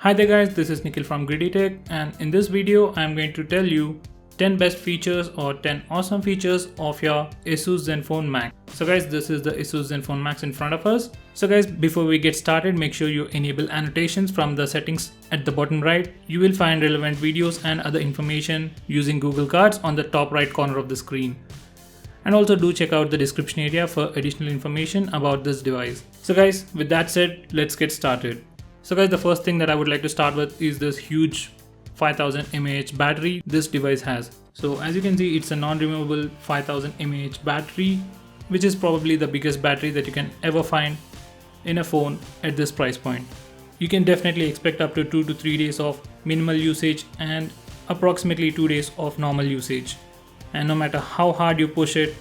Hi there guys, this is Nikhil from GreedyTech, and in this video I'm going to tell you 10 best features or 10 awesome features of your Asus Zenfone Max. So guys, this is the Asus Zenfone Max in front of us. So guys, before we get started, make sure you enable annotations from the settings at the bottom right. You will find relevant videos and other information using Google Cards on the top right corner of the screen. And also do check out the description area for additional information about this device. So guys, with that said, let's get started. So guys, the first thing that I would like to start with is this huge 5000 mAh battery this device has. So as you can see, it's a non-removable 5000 mAh battery, which is probably the biggest battery that you can ever find in a phone at this price point. You can definitely expect up to 2 to 3 days of minimal usage and approximately 2 days of normal usage. And no matter how hard you push it,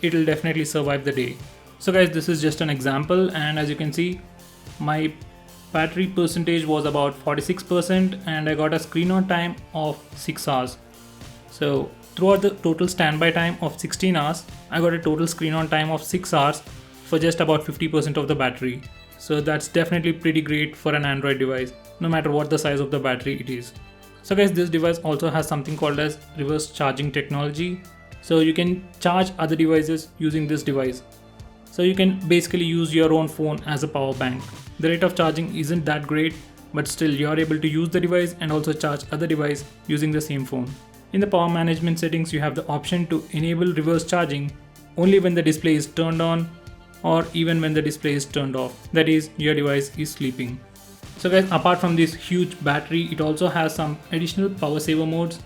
it'll definitely survive the day. So guys, this is just an example, and as you can see, my battery percentage was about 46% and I got a screen on time of 6 hours. So throughout the total standby time of 16 hours, I got a total screen on time of 6 hours for just about 50% of the battery. So that's definitely pretty great for an Android device, no matter what the size of the battery it is. So guys, this device also has something called as reverse charging technology. So you can charge other devices using this device. So you can basically use your own phone as a power bank. The rate of charging isn't that great, but still you're able to use the device and also charge other device using the same phone. In the power management settings, you have the option to enable reverse charging only when the display is turned on or even when the display is turned off. That is, your device is sleeping. So guys, apart from this huge battery, it also has some additional power saver modes.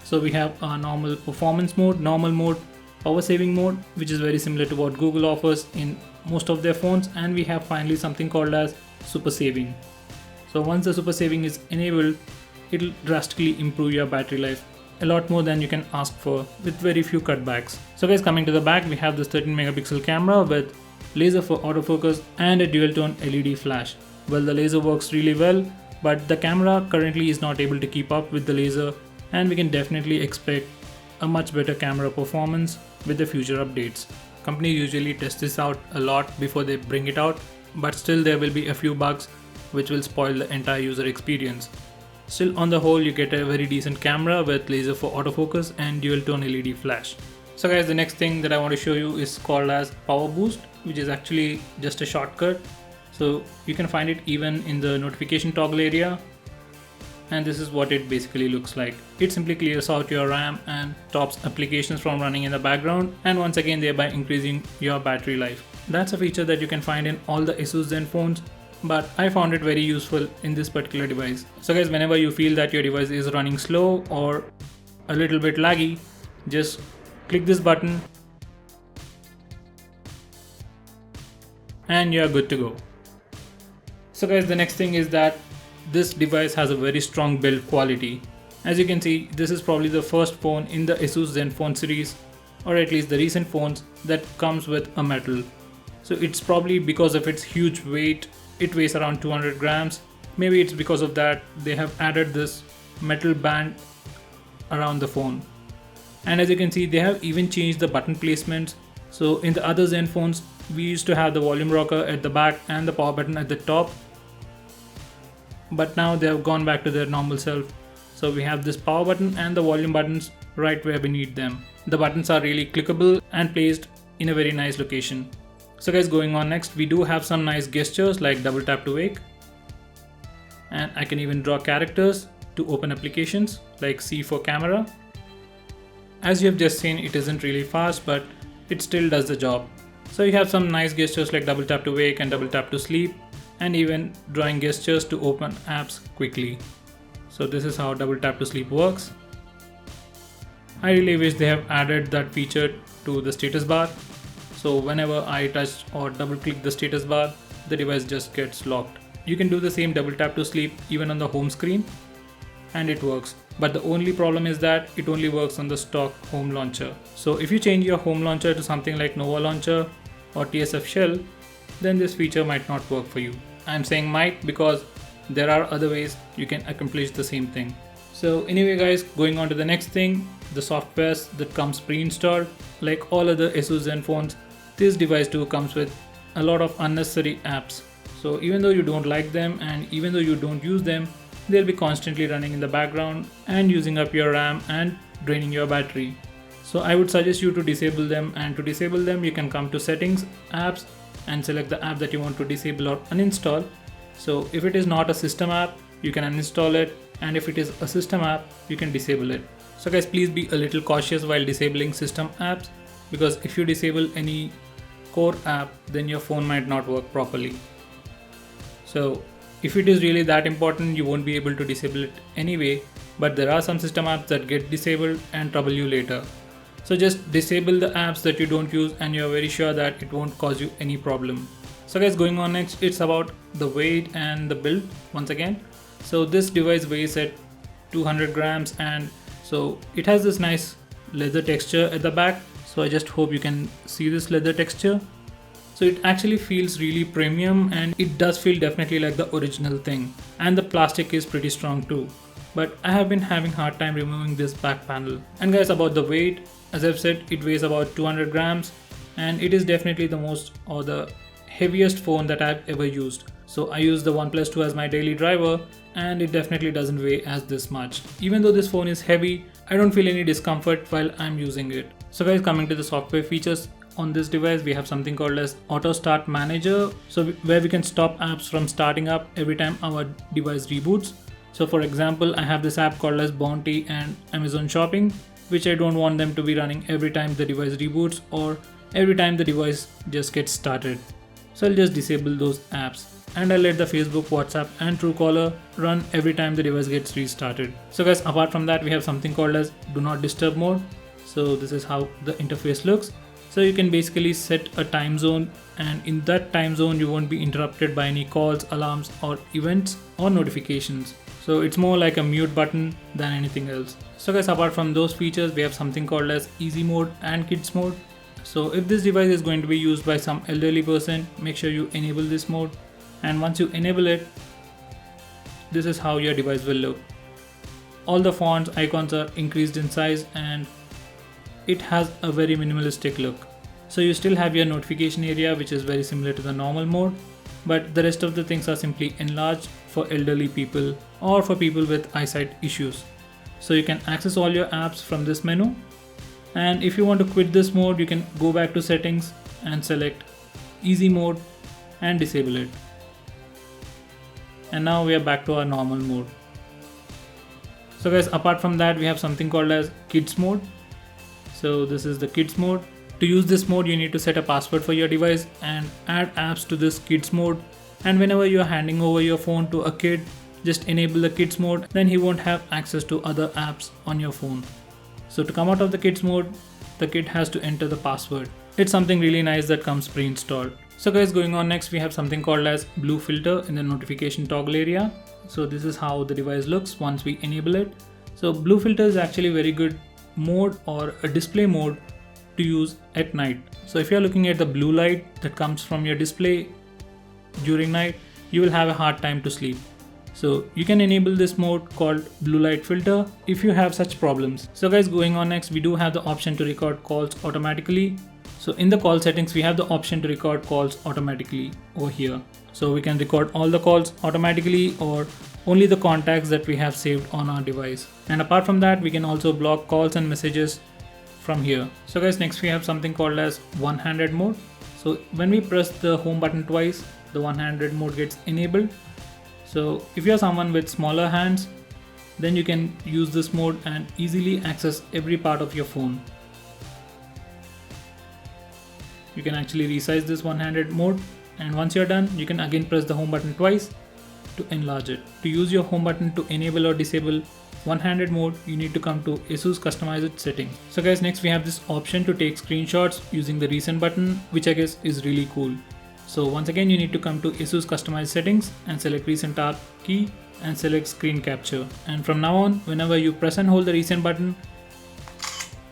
So we have a normal performance mode, normal mode, power saving mode, which is very similar to what Google offers in most of their phones, and we have finally something called as super saving. So once the super saving is enabled, it'll drastically improve your battery life a lot more than you can ask for with very few cutbacks. So guys, coming to the back, we have this 13 megapixel camera with laser for autofocus and a dual tone LED flash. Well, the laser works really well, but the camera currently is not able to keep up with the laser, and we can definitely expect a much better camera performance with the future updates. Companies usually test this out a lot before they bring it out, but still there will be a few bugs which will spoil the entire user experience. Still, on the whole, you get a very decent camera with laser for autofocus and dual tone LED flash. So guys, the next thing that I want to show you is called as power boost, which is actually just a shortcut. So you can find it even in the notification toggle area, and this is what it basically looks like. It simply clears out your RAM and stops applications from running in the background, and once again thereby increasing your battery life. That's a feature that you can find in all the Asus Zen phones, but I found it very useful in this particular device. So guys, whenever you feel that your device is running slow or a little bit laggy, just click this button and you're good to go. So guys, the next thing is that this device has a very strong build quality. As you can see, this is probably the first phone in the Asus Zenfone series, or at least the recent phones, that comes with a metal. So it's probably because of its huge weight. It weighs around 200 grams. Maybe it's because of that they have added this metal band around the phone. And as you can see, they have even changed the button placements. So in the other Zenphones, we used to have the volume rocker at the back and the power button at the top, but now they have gone back to their normal self. So we have this power button and the volume buttons right where we need them. The buttons are really clickable and placed in a very nice location. So guys, going on next, we do have some nice gestures like double tap to wake, and I can even draw characters to open applications like C for camera. As you have just seen, it isn't really fast, but it still does the job. So you have some nice gestures like double tap to wake and double tap to sleep, and even drawing gestures to open apps quickly. So this is how double tap to sleep works. I really wish they have added that feature to the status bar. So whenever I touch or double click the status bar, the device just gets locked. You can do the same double tap to sleep even on the home screen, and it works. But the only problem is that it only works on the stock home launcher. So if you change your home launcher to something like Nova Launcher or TSF Shell, then this feature might not work for you. I'm saying might because there are other ways you can accomplish the same thing. So anyway guys, going on to the next thing, the softwares that comes pre-installed. Like all other Asus Zen phones, this device too comes with a lot of unnecessary apps. So even though you don't like them and even though you don't use them, they'll be constantly running in the background and using up your RAM and draining your battery. So I would suggest you to disable them, and to disable them you can come to settings, apps, and select the app that you want to disable or uninstall. So if it is not a system app, you can uninstall it, and if it is a system app, you can disable it. So guys, please be a little cautious while disabling system apps, because if you disable any core app, then your phone might not work properly. So if it is really that important, you won't be able to disable it anyway, but there are some system apps that get disabled and trouble you later. So just disable the apps that you don't use and you're very sure that it won't cause you any problem. So guys, going on next, it's about the weight and the build once again. So this device weighs at 200 grams, and so it has this nice leather texture at the back. So I just hope you can see this leather texture. So it actually feels really premium, and it does feel definitely like the original thing, and the plastic is pretty strong too. But I have been having hard time removing this back panel. And guys, about the weight, as I've said, it weighs about 200 grams, and it is definitely the most or the heaviest phone that I've ever used. So I use the OnePlus 2 as my daily driver, and it definitely doesn't weigh as this much. Even though this phone is heavy, I don't feel any discomfort while I'm using it. So guys, coming to the software features on this device, we have something called as Auto Start Manager, where we can stop apps from starting up every time our device reboots. So for example, I have this app called as Bounty and Amazon Shopping, which I don't want them to be running every time the device reboots or every time the device just gets started. So I'll just disable those apps, and I'll let the Facebook, WhatsApp and Truecaller run every time the device gets restarted. So guys, apart from that, we have something called as Do Not Disturb mode. So this is how the interface looks. So you can basically set a time zone, and in that time zone you won't be interrupted by any calls, alarms or events or notifications. So it's more like a mute button than anything else. So guys, apart from those features, we have something called as Easy Mode and Kids Mode. So if this device is going to be used by some elderly person, make sure you enable this mode, and once you enable it, this is how your device will look. All the fonts, icons are increased in size, and it has a very minimalistic look. So you still have your notification area, which is very similar to the normal mode, but the rest of the things are simply enlarged for elderly people or for people with eyesight issues. So you can access all your apps from this menu, and if you want to quit this mode, you can go back to settings and select Easy Mode and disable it. And now we are back to our normal mode. So guys, apart from that, we have something called as Kids Mode. So this is the Kids Mode. To use this mode, you need to set a password for your device and add apps to this Kids Mode. And whenever you're handing over your phone to a kid, just enable the Kids Mode, then he won't have access to other apps on your phone. So to come out of the Kids Mode, the kid has to enter the password. It's something really nice that comes pre-installed. So guys, going on next, we have something called as Blue Filter in the notification toggle area. So this is how the device looks once we enable it. So Blue Filter is actually very good mode or a display mode to use at night. So if you're looking at the blue light that comes from your display during night, you will have a hard time to sleep. So you can enable this mode called Blue Light Filter if you have such problems. So guys, going on next, we do have the option to record calls automatically. So in the call settings, we have the option to record calls automatically over here. So we can record all the calls automatically or only the contacts that we have saved on our device. And apart from that, we can also block calls and messages from here. So guys, next we have something called as one-handed mode. So when we press the home button twice, the one-handed mode gets enabled. So if you're someone with smaller hands, then you can use this mode and easily access every part of your phone. You can actually resize this one-handed mode, and once you're done, you can again press the home button twice to enlarge it. To use your home button to enable or disable one-handed mode, you need to come to Asus Customized settings. So guys, next we have this option to take screenshots using the recent button, which I guess is really cool. So once again, you need to come to Asus Customized settings and select recent tab key and select screen capture. And from now on, whenever you press and hold the recent button,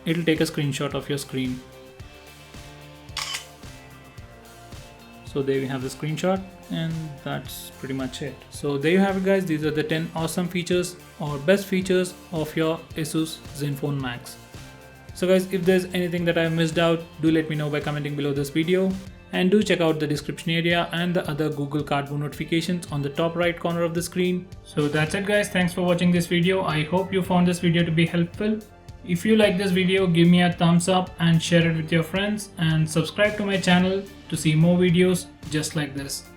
it will take a screenshot of your screen. So there we have the screenshot, and that's pretty much it. So there you have it guys, these are the 10 awesome features or best features of your Asus Zenfone Max. So guys, if there's anything that I missed out, do let me know by commenting below this video. And do check out the description area and the other Google Cardboard notifications on the top right corner of the screen. So that's it guys, thanks for watching this video. I hope you found this video to be helpful. If you like this video, give me a thumbs up and share it with your friends, and subscribe to my channel to see more videos just like this.